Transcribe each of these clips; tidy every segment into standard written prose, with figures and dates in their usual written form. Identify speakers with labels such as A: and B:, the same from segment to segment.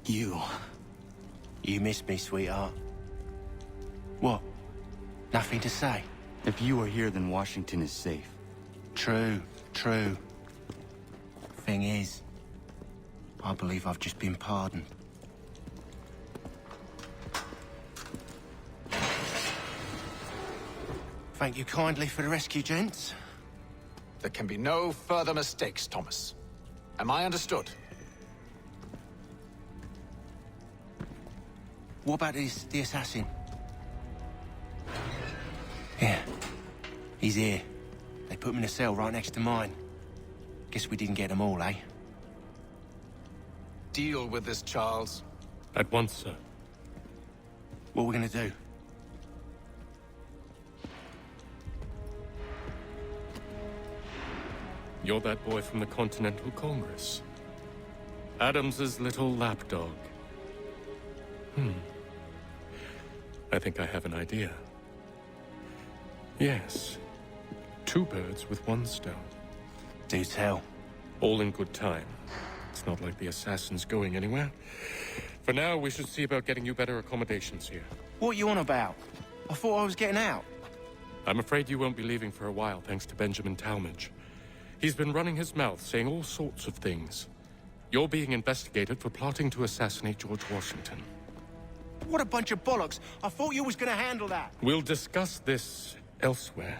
A: You.
B: You missed me, sweetheart. What? Nothing to say?
A: If you are here, then Washington is safe.
B: True, true. Thing is, I believe I've just been pardoned. Thank you kindly for the rescue, gents.
C: There can be no further mistakes, Thomas. Am I understood?
B: What about the assassin? Yeah, he's here. They put him in a cell right next to mine. Guess we didn't get them all, eh?
C: Deal with this, Charles.
D: At once, sir.
B: What are we gonna do?
D: You're that boy from the Continental Congress. Adams's little lapdog. I think I have an idea. Yes. 2 birds with 1 stone.
B: Do tell.
D: All in good time. It's not like the assassin's going anywhere. For now, we should see about getting you better accommodations here.
B: What are you on about? I thought I was getting out.
D: I'm afraid you won't be leaving for a while, thanks to Benjamin Talmadge. He's been running his mouth, saying all sorts of things. You're being investigated for plotting to assassinate George Washington.
B: What a bunch of bollocks. I thought you was gonna handle that.
D: We'll discuss this elsewhere.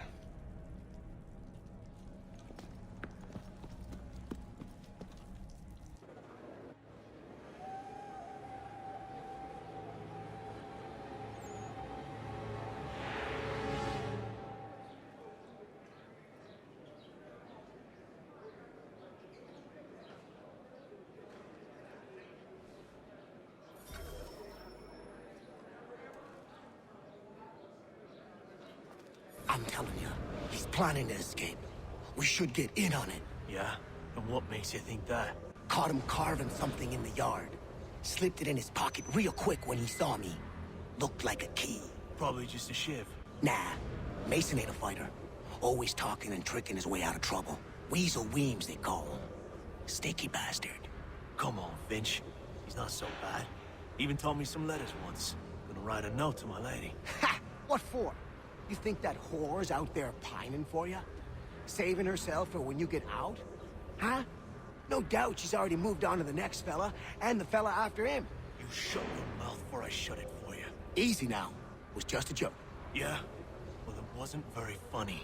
E: I'm telling you, he's planning to escape. We should get in on it.
F: Yeah? And what makes you think that?
E: Caught him carving something in the yard. Slipped it in his pocket real quick when he saw me. Looked like a key.
F: Probably just a shiv.
E: Nah, Mason ain't a fighter. Always talking and tricking his way out of trouble. Weasel Weems, they call him. Sneaky bastard.
F: Come on, Finch. He's not so bad. Even taught me some letters once. Gonna write a note to my lady.
E: Ha! What for? You think that whore's out there pining for you? Saving herself for when you get out? Huh? No doubt she's already moved on to the next fella, and the fella after him.
F: You shut your mouth before I shut it for you.
E: Easy now. Was just a joke.
F: Yeah? Well, it wasn't very funny.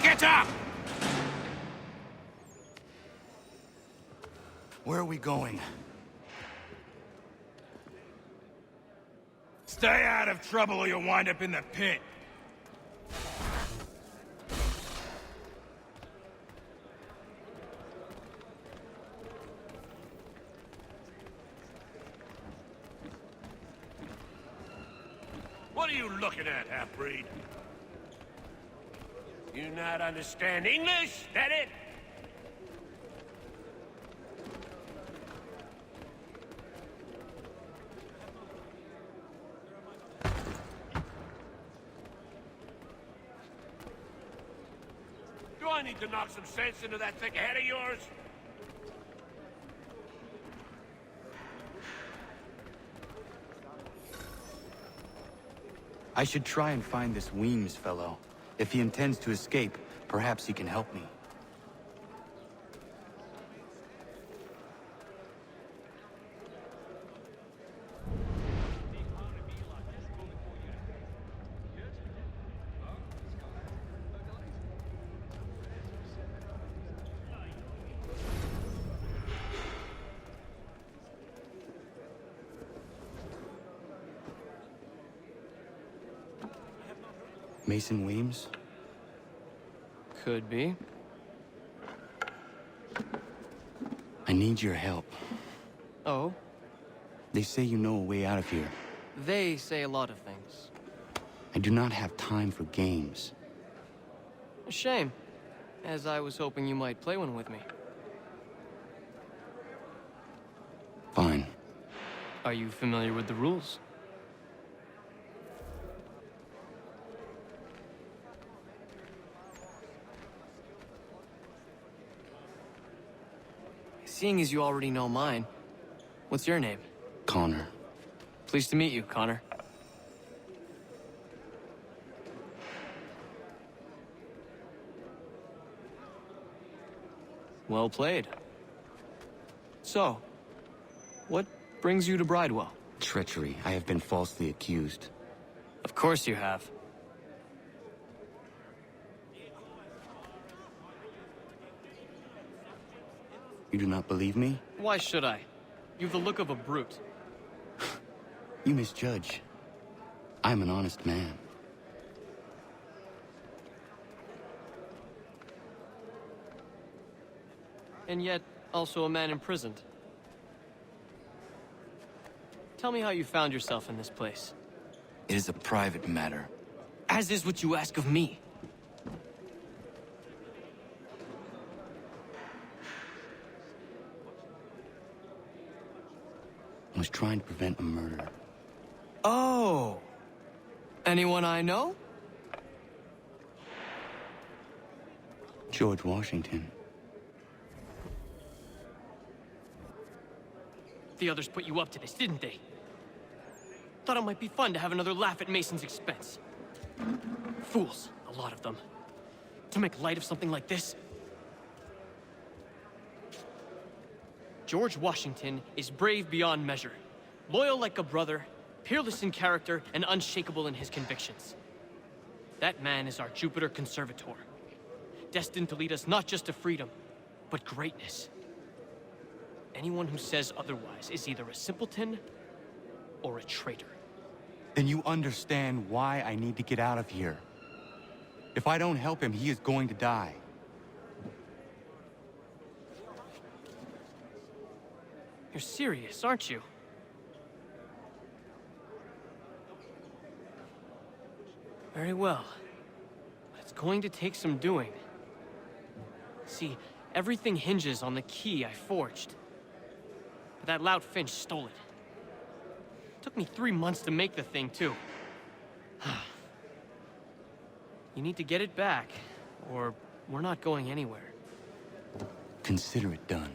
B: Get up!
A: Where are we going?
G: Stay out of trouble or you'll wind up in the pit.
H: What are you looking at, half-breed? You not understand English? That it? Do I need to knock some sense into that thick head of yours?
A: I should try and find this Weems fellow. If he intends to escape, perhaps he can help me. Mason Weems?
I: Could be.
A: need your help.
I: Oh?
A: They say you know a way out of here.
I: They say a lot of things.
A: I do not have time for games.
I: A shame, as I was hoping you might play one with me.
A: Fine.
I: Are you familiar with the rules? Seeing as you already know mine, what's your name?
A: Connor.
I: Pleased to meet you, Connor. Well played. So, what brings you to Bridewell?
A: Treachery. I have been falsely accused.
I: Of course you have.
A: You do not believe me?
I: Why should I? You've the look of a brute.
A: You misjudge. I'm an honest man.
I: And yet, also a man imprisoned. Tell me how you found yourself in this place.
A: It is a private matter.
I: As is what you ask of me.
A: I was trying to prevent a murder.
I: Oh! Anyone I know?
A: George Washington.
I: The others put you up to this, didn't they? Thought it might be fun to have another laugh at Mason's expense. Fools, a lot of them. To make light of something like this. George Washington is brave beyond measure, loyal like a brother, peerless in character, and unshakable in his convictions. That man is our Jupiter Conservator, destined to lead us not just to freedom, but greatness. Anyone who says otherwise is either a simpleton or a traitor.
A: Then you understand why I need to get out of here. If I don't help him, he is going to die.
I: You're serious, aren't you? Very well. But it's going to take some doing. See, everything hinges on the key I forged. But that lout Finch stole it. Took me 3 months to make the thing, too. You need to get it back, or we're not going anywhere.
A: Consider it done.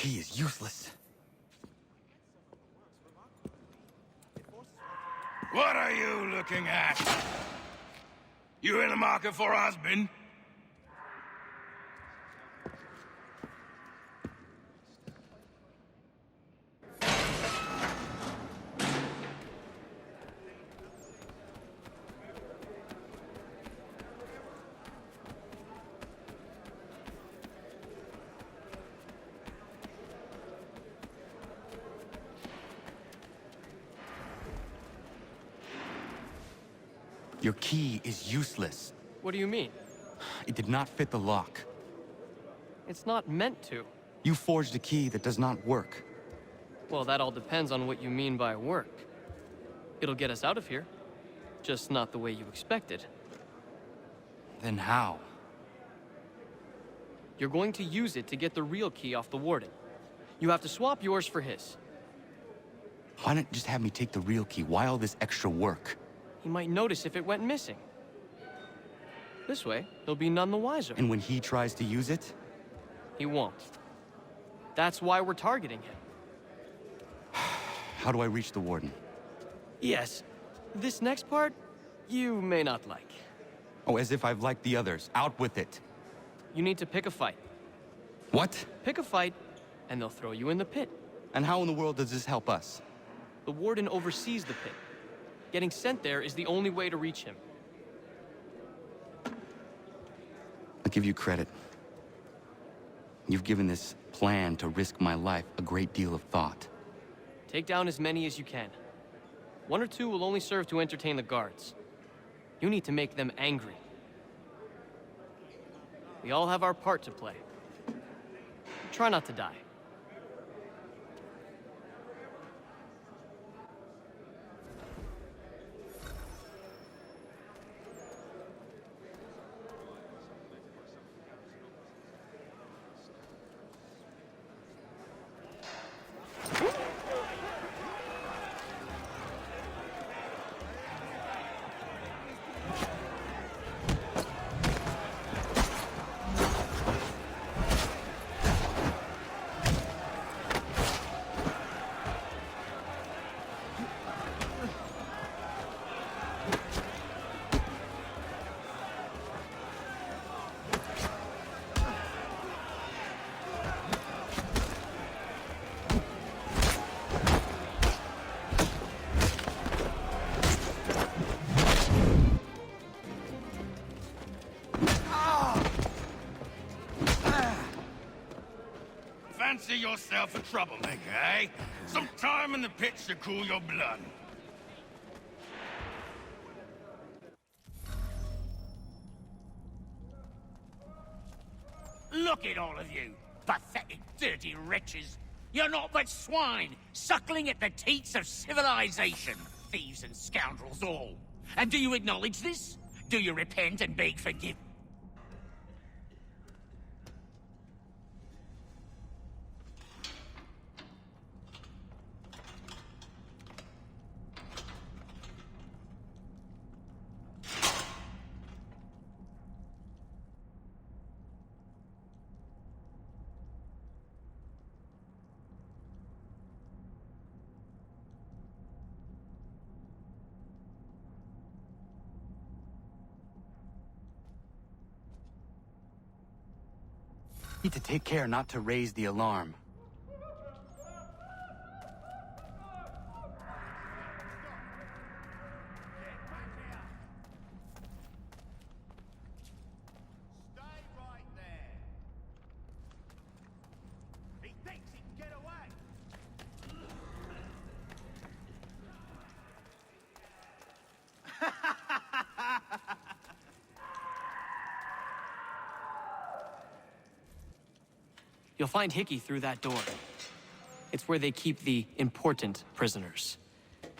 A: key is useless.
G: What are you looking at? You in the market for a husband?
A: Your key is useless.
I: What do you mean?
A: It did not fit the lock.
I: It's not meant to.
A: You forged a key that does not work.
I: Well, that all depends on what you mean by work. It'll get us out of here. Just not the way you expected.
A: Then how?
I: You're going to use it to get the real key off the warden. You have to swap yours for his.
A: Why not just have me take the real key? Why all this extra work?
I: He might notice if it went missing. This way, he'll be none the wiser.
A: And when he tries to use it?
I: He won't. That's why we're targeting him.
A: How do I reach the warden?
I: Yes. This next part, you may not like.
A: Oh, as if I've liked the others. Out with it.
I: You need to pick a fight.
A: What?
I: Pick a fight, and they'll throw you in the pit.
A: And how in the world does this help us?
I: The warden oversees the pit. Getting sent there is the only way to reach him.
A: I'll give you credit. You've given this plan to risk my life a great deal of thought.
I: Take down as many as you can. 1 or 2 will only serve to entertain the guards. You need to make them angry. We all have our part to play. Try not to die.
G: Fancy yourself a troublemaker, eh? Some time in the pits to cool your blood.
H: Look at all of you, pathetic, dirty wretches. You're not but swine, suckling at the teats of civilization. Thieves and scoundrels all. And do you acknowledge this? Do you repent and beg forgiveness?
A: Need to take care not to raise the alarm.
H: Stay right there. He thinks he can get away.
I: You'll find Hickey through that door. It's where they keep the important prisoners.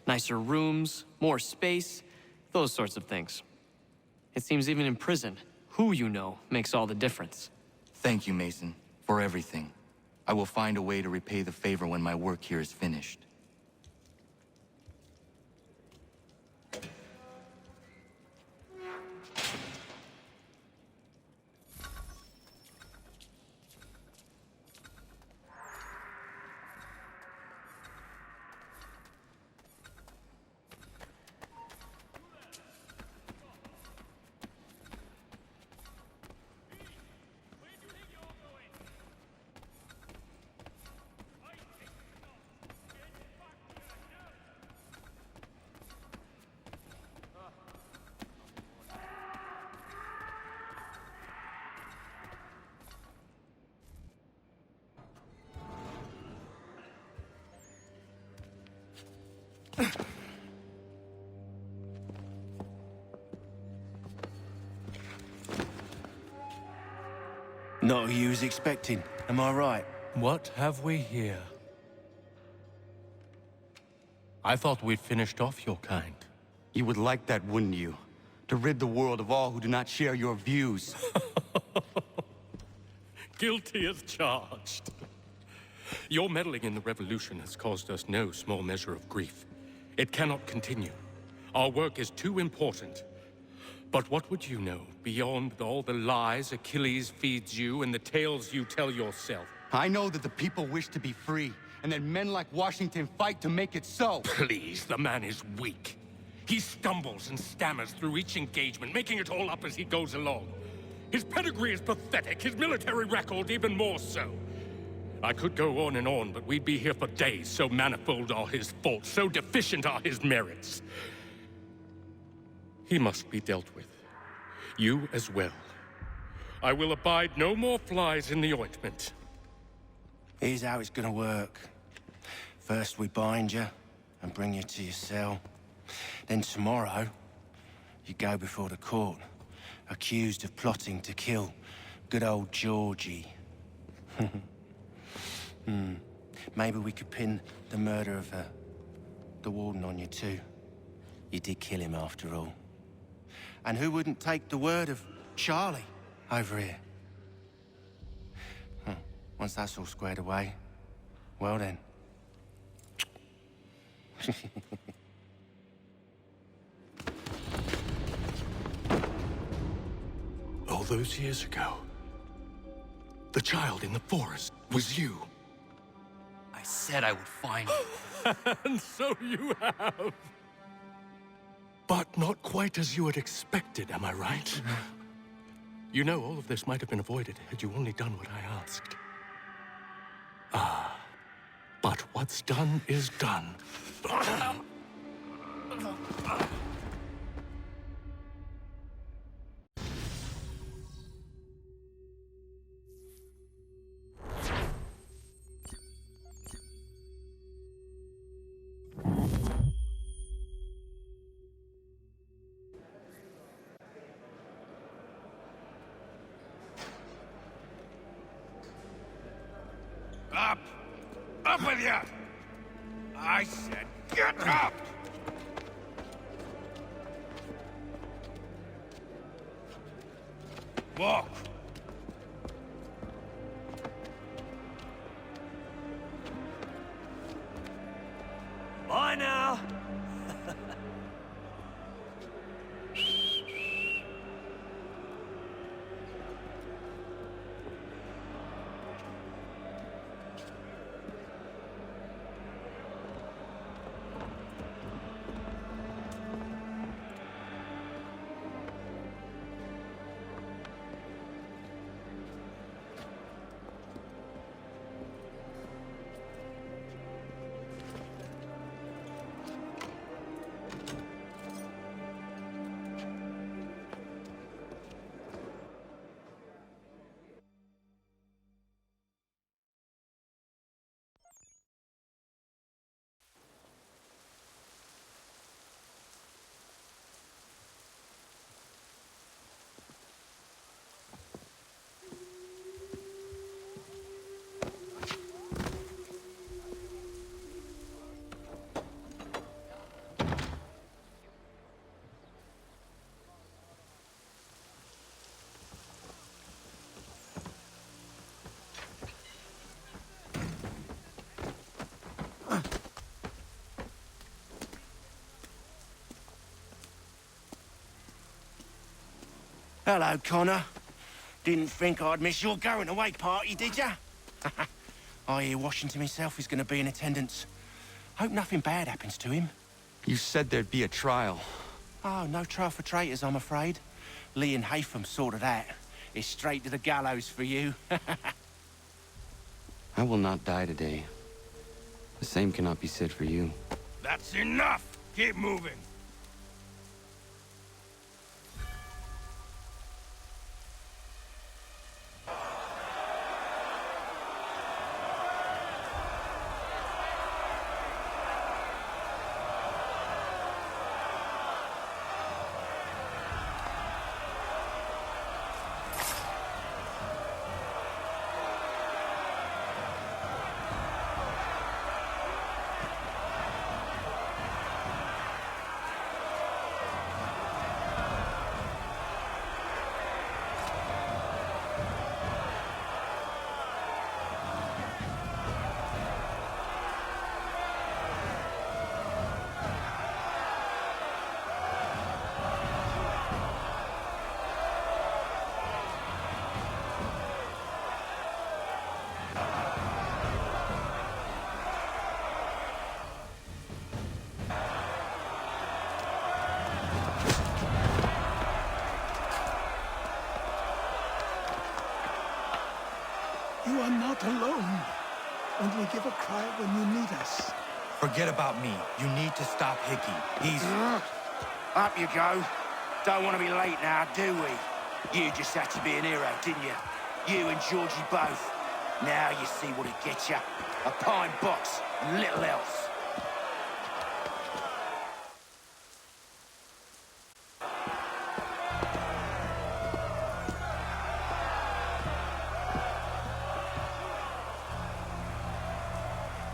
I: Nicer rooms, more space, those sorts of things. It seems even in prison, who you know makes all the difference.
A: Thank you, Mason, for everything. I will find a way to repay the favor when my work here is finished.
B: Not who you was expecting, am I right?
D: What have we here? I thought we'd finished off your kind.
A: You would like that, wouldn't you? To rid the world of all who do not share your views.
D: Guilty as charged. Your meddling in the revolution has caused us no small measure of grief. It cannot continue. Our work is too important. But what would you know beyond all the lies Achilles feeds you and the tales you tell yourself?
A: I know that the people wish to be free, and that men like Washington fight to make it so.
D: Please, the man is weak. He stumbles and stammers through each engagement, making it all up as he goes along. His pedigree is pathetic, his military record even more so. I could go on and on, but we'd be here for days, so manifold are his faults, so deficient are his merits. He must be dealt with. You as well. I will abide no more flies in the ointment.
B: Here's how it's gonna work. First we bind you and bring you to your cell. Then tomorrow, you go before the court, accused of plotting to kill good old Georgie. Maybe we could pin the murder of the warden on you too. You did kill him after all. And who wouldn't take the word of Charlie over here? Once that's all squared away, well then.
D: All those years ago, the child in the forest was you.
A: I said I would find you.
D: And so you have. But not quite as you had expected, am I right? You know, all of this might have been avoided had you only done what I asked. But what's done is done.
G: Up! Up with you! I said get up! Walk!
F: Bye now.
B: Hello, Connor. Didn't think I'd miss your going away party, did ya? I hear Washington himself is going to be in attendance. Hope nothing bad happens to him.
A: You said there'd be a trial.
B: Oh, no trial for traitors, I'm afraid. Lee and Haytham sorted that. It's straight to the gallows for you.
A: I will not die today. The same cannot be said for you.
G: That's enough! Keep moving!
E: You are not alone. Only give a cry when you need us.
B: Forget about me. You need to stop Hickey. He's...
J: Up you go. Don't want to be late now, do we? You just had to be an hero, didn't you? You and Georgie both. Now you see what it gets you. A pine box and little else.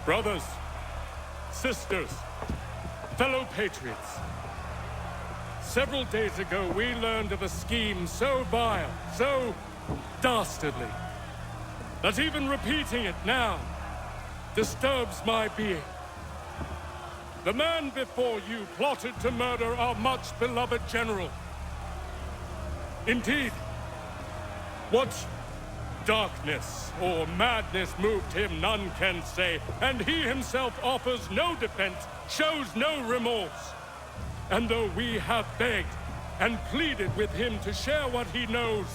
D: Brothers, sisters, fellow patriots. Several days ago, we learned of a scheme so vile, so dastardly, that even repeating it now disturbs my being. The man before you plotted to murder our much-beloved general. Indeed, what darkness or madness moved him, none can say, and he himself offers no defense, shows no remorse. And though we have begged and pleaded with him to share what he knows,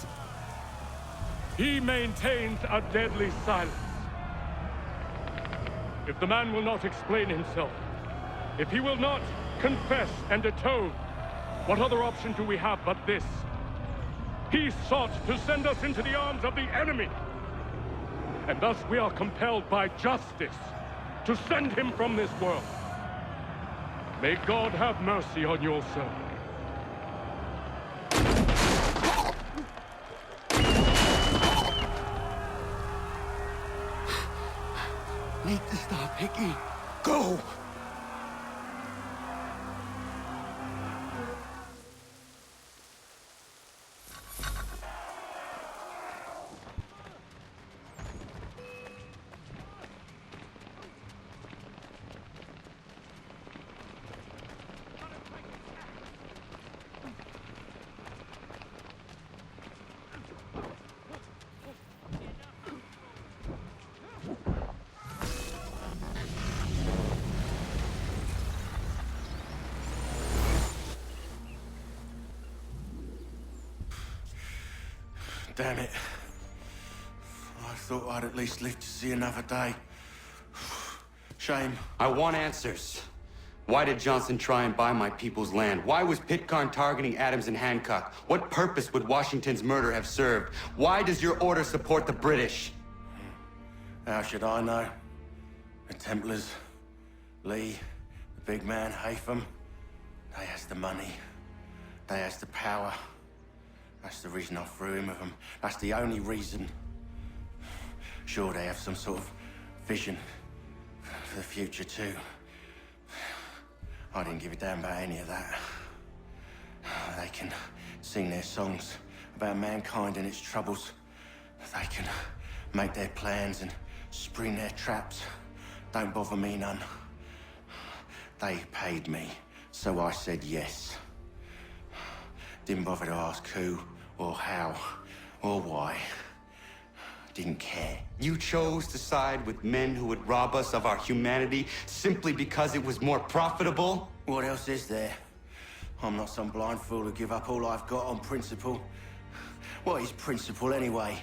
D: he maintains a deadly silence. If the man will not explain himself, if he will not confess and atone, what other option do we have but this? He sought to send us into the arms of the enemy. And thus we are compelled by justice to send him from this world. May God have mercy on your soul.
E: Need to stop, Hickey. Go!
B: Damn it. I thought I'd at least live to see another day. Shame.
A: I want answers. Why did Johnson try and buy my people's land? Why was Pitcairn targeting Adams and Hancock? What purpose would Washington's murder have served? Why does your order support the British?
B: How should I know? The Templars, Lee, the big man, Haytham, they has the money. They has the power. That's the reason I threw him with them. That's the only reason. Sure, they have some sort of vision for the future, too. I didn't give a damn about any of that. They can sing their songs about mankind and its troubles. They can make their plans and spring their traps. Don't bother me none. They paid me, so I said yes. Didn't bother to ask who, or how, or why. Didn't care.
A: You chose to side with men who would rob us of our humanity simply because it was more profitable?
B: What else is there? I'm not some blind fool to give up all I've got on principle. What is principle anyway?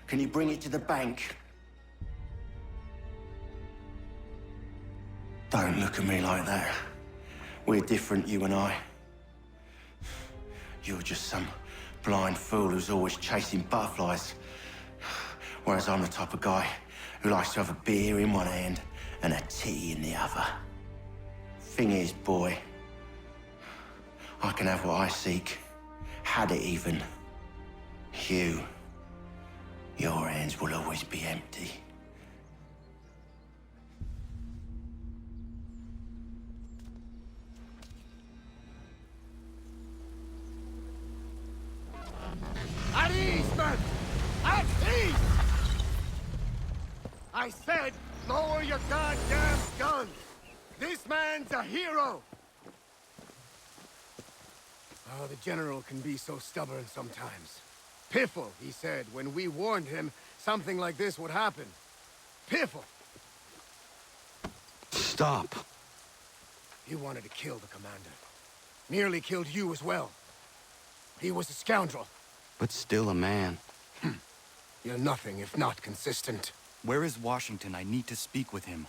B: Can you bring it to the bank? Don't look at me like that. We're different, you and I. You're just some blind fool who's always chasing butterflies. Whereas I'm the type of guy who likes to have a beer in one hand and a tea in the other. Thing is, boy, I can have what I seek. Had it even. Your hands will always be empty.
E: At ease, men! At ease! I said, lower your goddamn guns! This man's a hero! Oh, the General can be so stubborn sometimes. Piffle, he said, when we warned him something like this would happen. Piffle!
A: Stop.
E: He wanted to kill the commander. Nearly killed you as well. He was a scoundrel.
A: But still a man.
E: You're nothing if not consistent.
A: Where is Washington? I need to speak with him.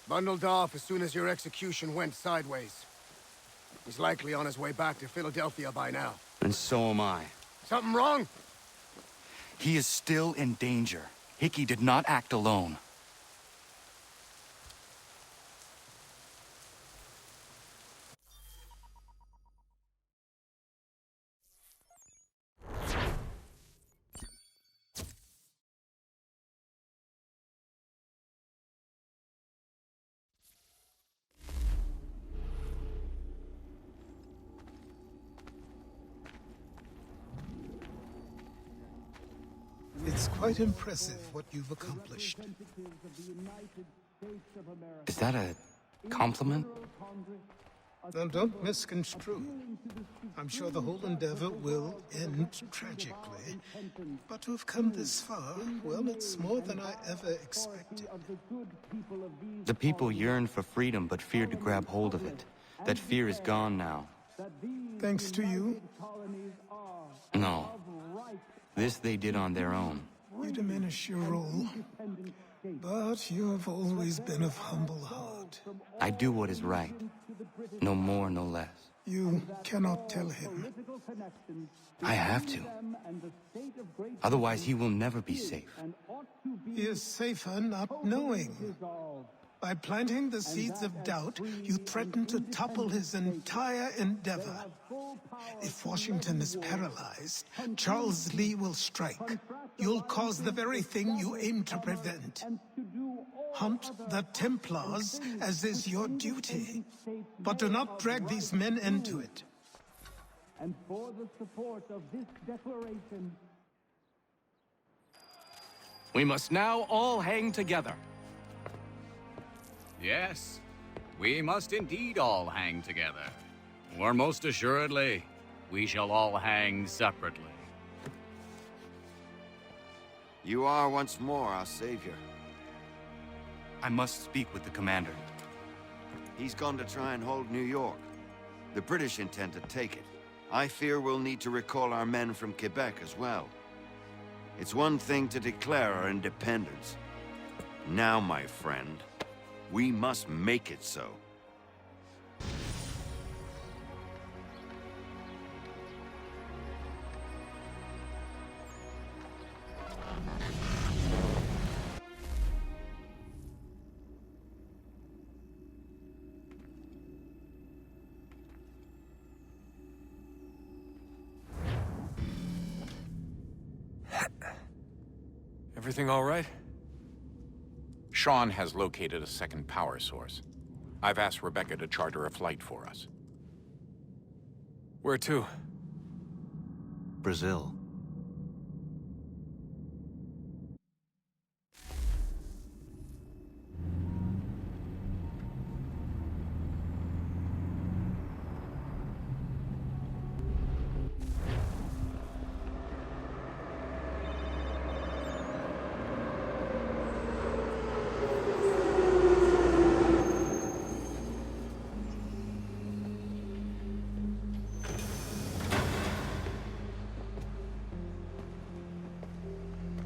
E: Bundled off as soon as your execution went sideways. He's likely on his way back to Philadelphia by now.
A: And so am I.
E: Something wrong?
A: He is still in danger. Hickey did not act alone.
K: It's quite impressive what you've accomplished.
A: Is that a compliment?
K: Now, don't misconstrue. I'm sure the whole endeavor will end tragically. But to have come this far, well, it's more than I ever expected.
A: The people yearned for freedom but feared to grab hold of it. That fear is gone now.
K: Thanks to you?
A: No. This they did on their own.
K: You diminish your role. But you have always been of humble heart.
A: I do what is right. No more, no less.
K: You cannot tell him.
A: I have to. Otherwise, he will never be safe.
K: He is safer not knowing. By planting the seeds of doubt, you threaten to topple his entire endeavor. If Washington is paralyzed, Charles Lee will strike. You'll cause the very thing you aim to prevent. Hunt the Templars, as is your duty. But do not drag these men into it.
L: And for the support of this declaration,
I: We must now all hang together.
M: Yes, we must indeed all hang together. Or most assuredly, we shall all hang separately.
J: You are once more our savior.
A: I must speak with the commander.
J: He's gone to try and hold New York. The British intend to take it. I fear we'll need to recall our men from Quebec as well. It's one thing to declare our independence. Now, my friend, we must make it so.
C: Everything all right?
N: Sean has located a second power source. I've asked Rebecca to charter a flight for us.
C: Where to?
A: Brazil.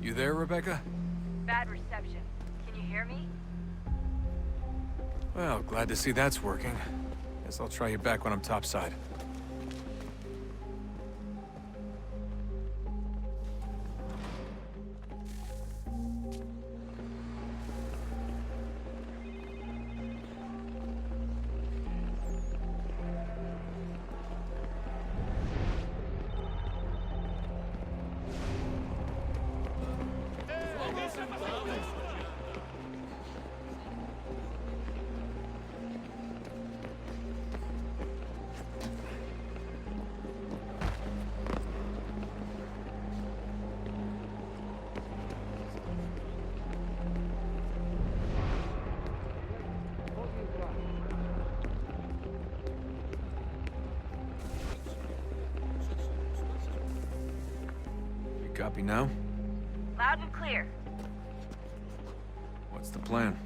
C: You there, Rebecca?
O: Bad reception. Can you hear me?
C: Well, glad to see that's working. Guess I'll try you back when I'm topside. Copy now?
O: Loud and clear.
C: What's the plan?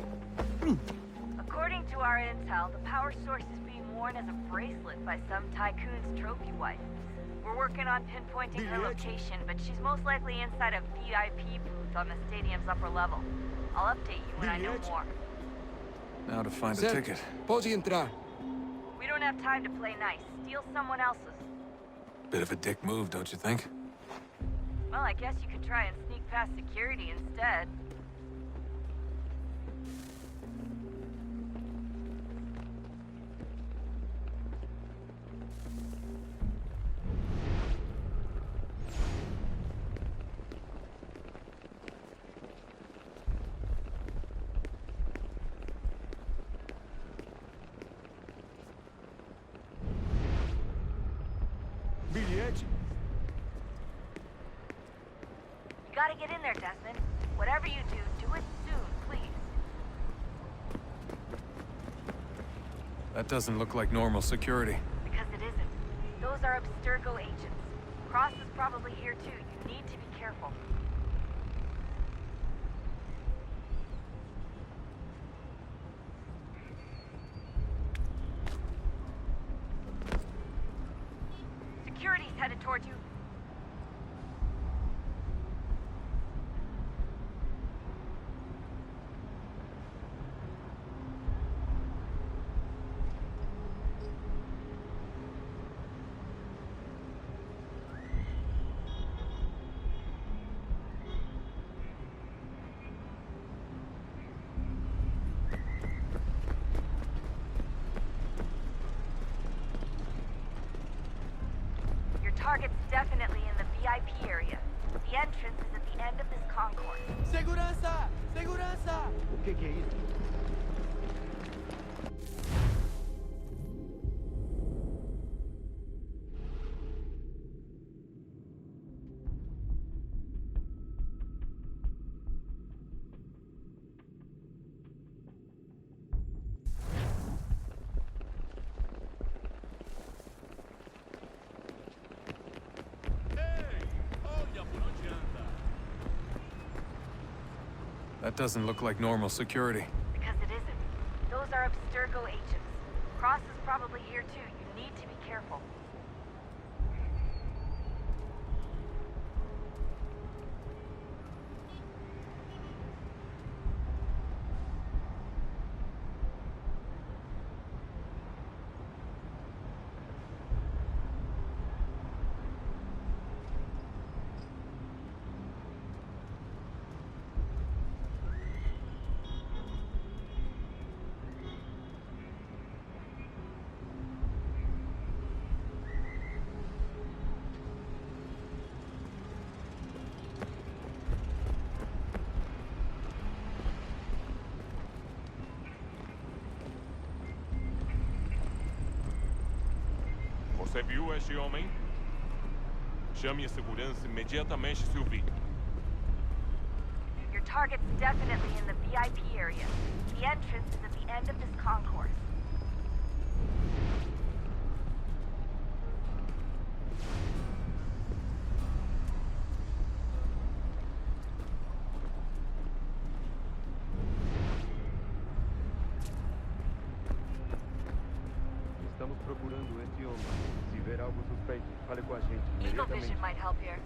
O: According to our intel, the power source is being worn as a bracelet by some tycoon's trophy wife. We're working on pinpointing her location, but she's most likely inside a VIP booth on the stadium's upper level. I'll update you when I know more.
C: Now to find a ticket.
P: Pode entrar.
O: We don't have time to play nice. Steal someone else's.
C: Bit of a dick move, don't you think?
O: Well, I guess you could try and sneak past security instead.
P: Bilhete.
O: You gotta get in there, Desmond. Whatever you do it soon, please.
C: That doesn't look like normal security.
O: Because it isn't. Those are Abstergo agents. Cross is probably here too. You need to be careful. Security's headed towards you. Target's definitely in the VIP area. The entrance is at the end of this concourse.
P: Segurança! Segurança!
E: O que é isso?
C: That doesn't look like normal security.
O: Because it isn't. Those are Abstergo agents. Cross is probably here too. You need to be careful.
Q: Você viu este homem? Chame a segurança imediatamente se o vir.
O: Your target's definitely in the VIP area. The entrance is at the end of this concourse.
R: Estamos procurando este homem. Se ver algo suspeito, fale com a gente
O: Eagle
R: imediatamente.
O: vision might help here.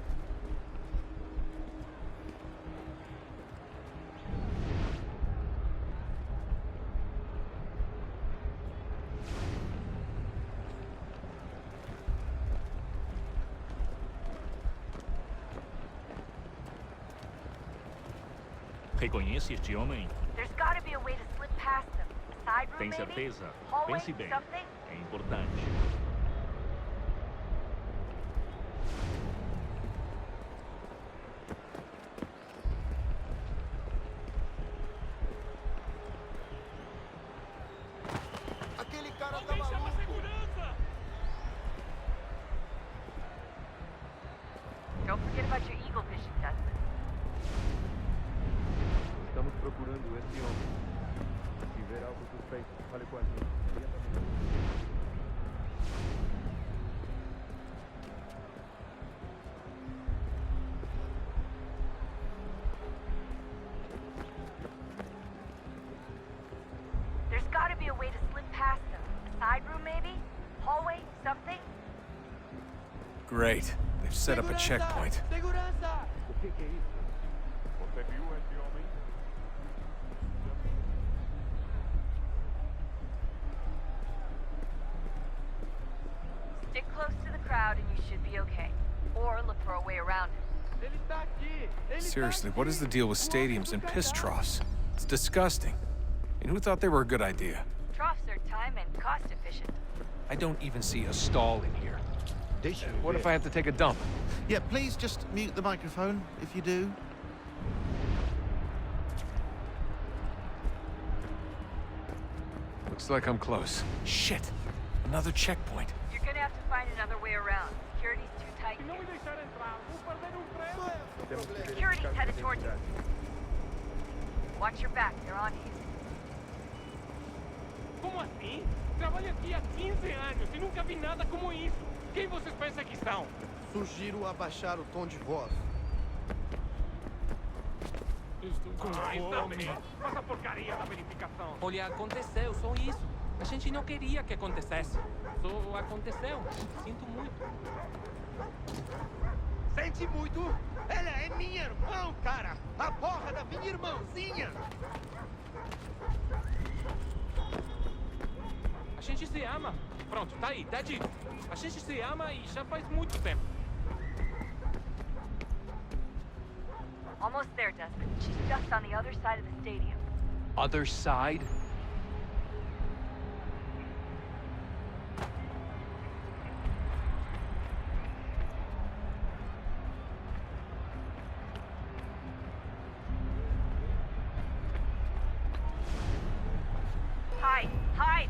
S: Reconhece este homem?
O: There's gotta be a way to slip past them. A side room,
S: Tem
O: maybe?
S: certeza?
O: Hallway,
S: Pense bem.
O: something?
S: É importante.
P: Aquele cara tá maluco.
O: Don't forget about your eagle vision, Desmond.
R: Estamos procurando este homem. Se ver algo suspeito, fale com a gente imediatamente.
O: There's gotta be a way to slip past them. A side room, maybe? Hallway, something?
C: Great. They've set up a checkpoint.
P: Segurança!
Q: O que é isso? Você viu esse homem?
O: Stick close to the crowd and you should be okay. Or look for a way around it.
P: Ele tá aqui! Ele
C: Seriously, what is the deal with stadiums and piss troughs? It's disgusting. And who thought they were a good idea?
O: Troughs are time and cost efficient.
C: I don't even see a stall in here. What if I have to take a dump?
T: Yeah, please just mute the microphone if you do.
C: Looks like I'm close. Shit! Another checkpoint.
O: You're gonna have to find another way around. Security's too tight here. Security's headed towards you. Watch your back, they're on you.
D: Como assim? Trabalho aqui há 15 anos e nunca vi nada como isso. Quem vocês pensam que são?
P: Sugiro abaixar o tom de voz.
D: Estou com fome. Essa porcaria da verificação.
U: Olha, aconteceu, só isso. A gente não queria que acontecesse. Só aconteceu. Sinto muito.
P: Sente muito? Ela é minha irmã, cara! A porra da minha irmãzinha!
U: A gente se ama. Pronto, tá aí, tá dito. A gente se ama e já faz muito tempo.
O: Almost there, Desmond. She's just on the other side of the stadium.
U: Other side?
O: Hide! Hide!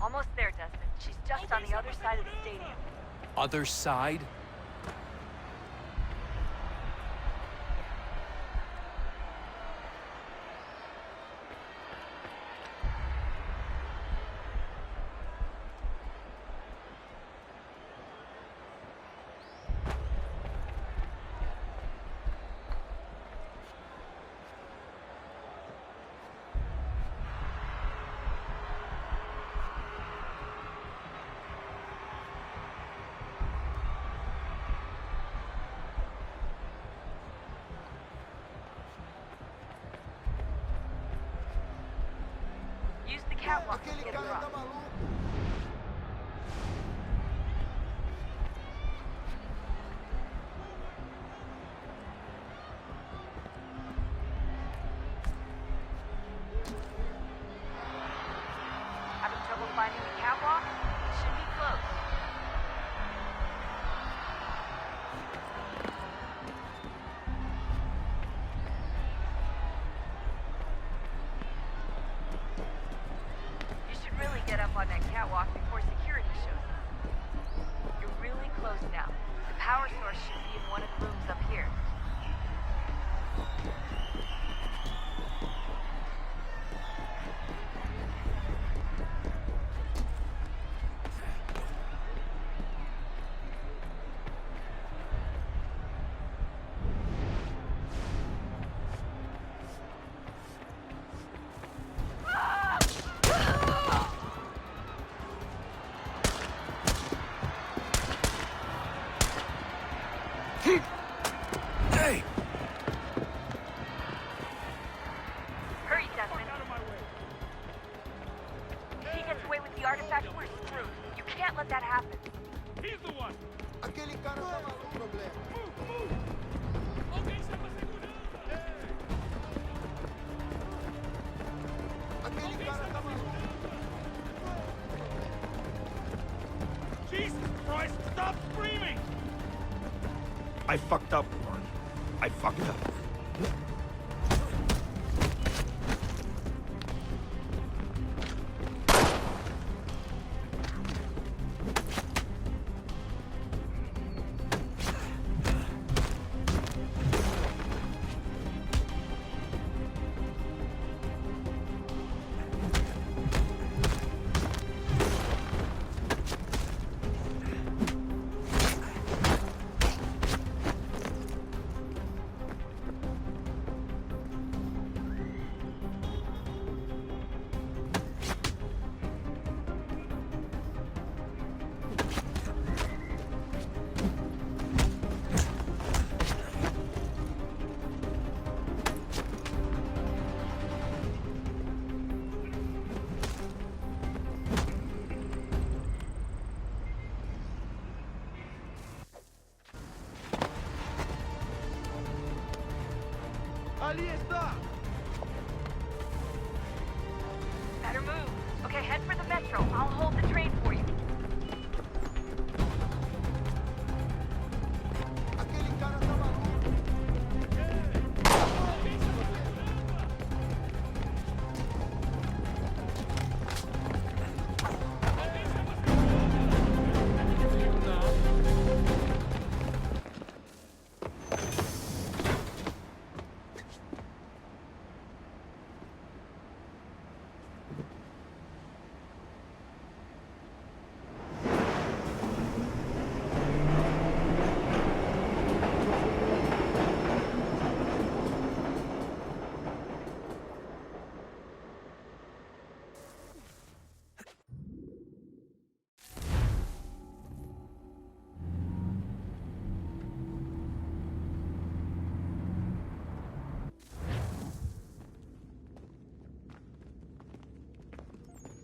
O: Almost there, Desmond. She's just on the other side of the stadium.
U: Other side?
O: Use the catwalk to get her up. Having trouble finding the catwalk? It should be close. You should really get up on that catwalk before security shows up. You're really close now. The power source should be in one of the rooms up here.
C: Hey!
O: Hurry, Desmond. If he gets away with the artifact, we're screwed. You can't let that happen.
D: He's the one.
P: Aquele cara tá maluco, problema.
D: Alguém está com segurança.
P: Aquele cara tá maluco.
D: Jesus Christ, stop screaming!
F: I fucked up, Warren. I fucked up.
O: Better move. Okay, head for the metro. I'll hold the train for you.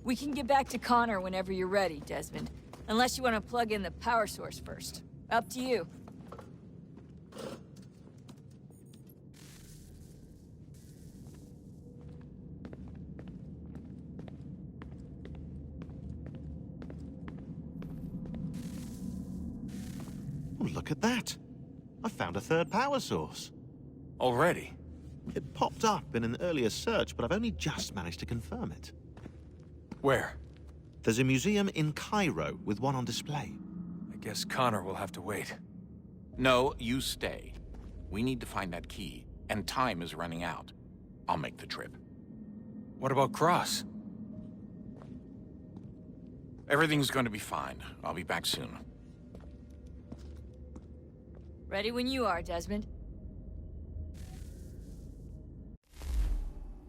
H: We can get back to Connor whenever you're ready, Desmond. Unless you want to plug in the power source first. Up to you.
T: Oh, look at that. I found a third power source.
C: Already?
T: It popped up in an earlier search, but I've only just managed to confirm it.
C: Where?
T: There's a museum in Cairo with one on display.
C: I guess Connor will have to wait.
N: No, you stay. We need to find that key, and time is running out. I'll make the trip.
C: What about Cross?
N: Everything's going to be fine. I'll be back soon.
H: Ready when you are, Desmond.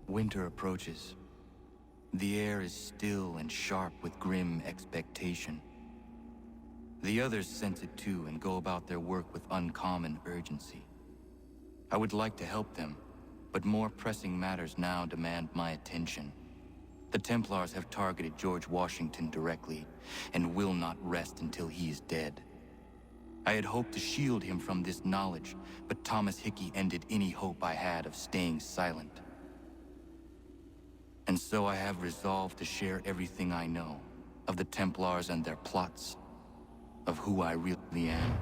A: Winter approaches. The air is still and sharp with grim expectation. The others sense it too and go about their work with uncommon urgency. I would like to help them, but more pressing matters now demand my attention. The Templars have targeted George Washington directly, and will not rest until he is dead. I had hoped to shield him from this knowledge, but Thomas Hickey ended any hope I had of staying silent. And so I have resolved to share everything I know of the Templars and their plots, of who I really am.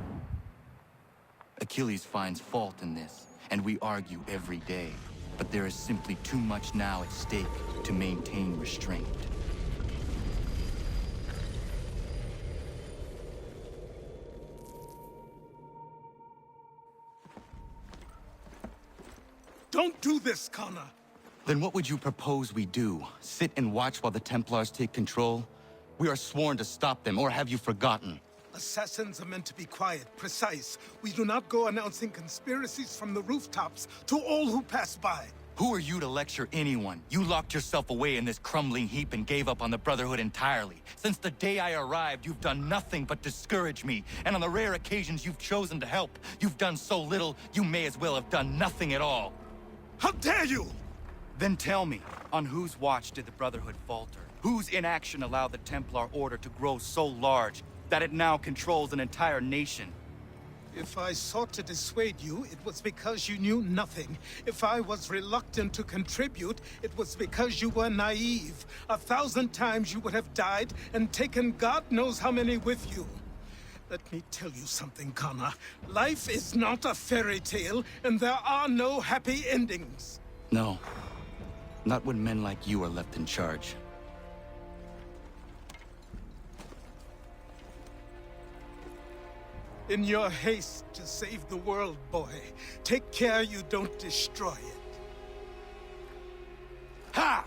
A: Achilles finds fault in this, and we argue every day, but there is simply too much now at stake to maintain restraint.
K: Don't do this, Connor!
A: Then what would you propose we do? Sit and watch while the Templars take control? We are sworn to stop them, or have you forgotten?
K: Assassins are meant to be quiet, precise. We do not go announcing conspiracies from the rooftops to all who pass by.
A: Who are you to lecture anyone? You locked yourself away in this crumbling heap and gave up on the Brotherhood entirely. Since the day I arrived, you've done nothing but discourage me. And on the rare occasions you've chosen to help, you've done so little, you may as well have done nothing at all.
K: How dare you!
A: Then tell me, on whose watch did the Brotherhood falter? Whose inaction allowed the Templar Order to grow so large that it now controls an entire nation?
K: If I sought to dissuade you, it was because you knew nothing. If I was reluctant to contribute, it was because you were naive. 1,000 times you would have died and taken God knows how many with you. Let me tell you something, Connor. Life is not a fairy tale, and there are no happy endings.
A: No. Not when men like you are left in charge.
K: In your haste to save the world, boy, take care you don't destroy it.
A: Ha!